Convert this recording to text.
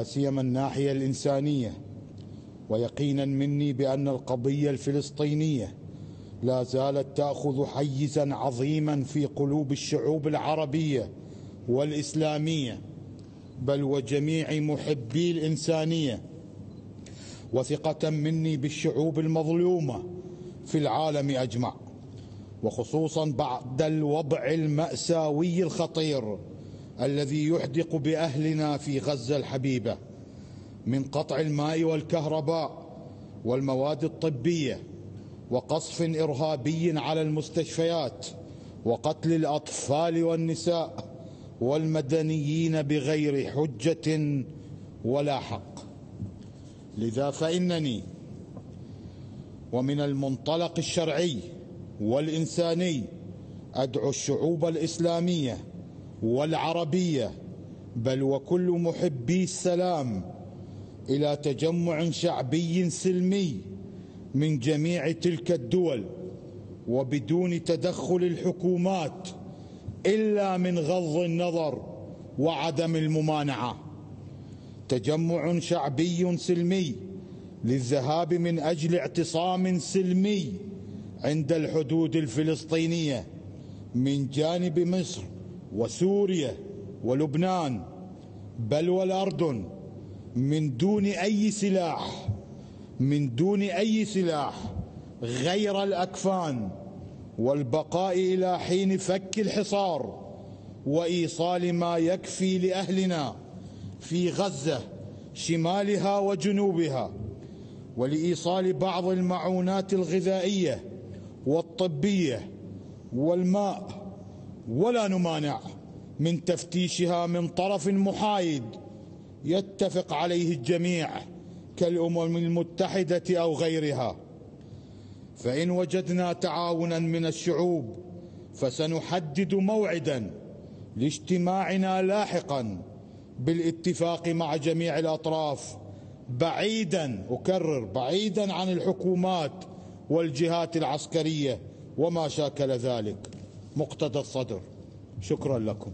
سيما الناحية الإنسانية، ويقينا مني بأن القضية الفلسطينية لا زالت تأخذ حيزا عظيما في قلوب الشعوب العربية والإسلامية، بل وجميع محبي الإنسانية، وثقة مني بالشعوب المظلومة في العالم أجمع، وخصوصا بعد الوضع المأساوي الخطير الذي يحدق بأهلنا في غزة الحبيبة من قطع الماء والكهرباء والمواد الطبية، وقصف إرهابي على المستشفيات، وقتل الأطفال والنساء والمدنيين بغير حجة ولا حق. لذا فإنني ومن المنطلق الشرعي والإنساني أدعو الشعوب الإسلامية والعربية، بل وكل محبي السلام، إلى تجمع شعبي سلمي من جميع تلك الدول، وبدون تدخل الحكومات إلا من غض النظر وعدم الممانعة. تجمع شعبي سلمي للذهاب من أجل اعتصام سلمي عند الحدود الفلسطينية من جانب مصر وسوريا ولبنان، بل والأردن، من دون أي سلاح غير الأكفان، والبقاء إلى حين فك الحصار وإيصال ما يكفي لأهلنا في غزة شمالها وجنوبها، ولإيصال بعض المعونات الغذائية والطبية والماء، ولا نمانع من تفتيشها من طرف محايد يتفق عليه الجميع كالأمم المتحدة أو غيرها. فإن وجدنا تعاونا من الشعوب فسنحدد موعدا لاجتماعنا لاحقا بالاتفاق مع جميع الأطراف، بعيدا، أكرر، بعيدا عن الحكومات والجهات العسكرية وما شاكل ذلك مقتضى الصدر. شكرا لكم.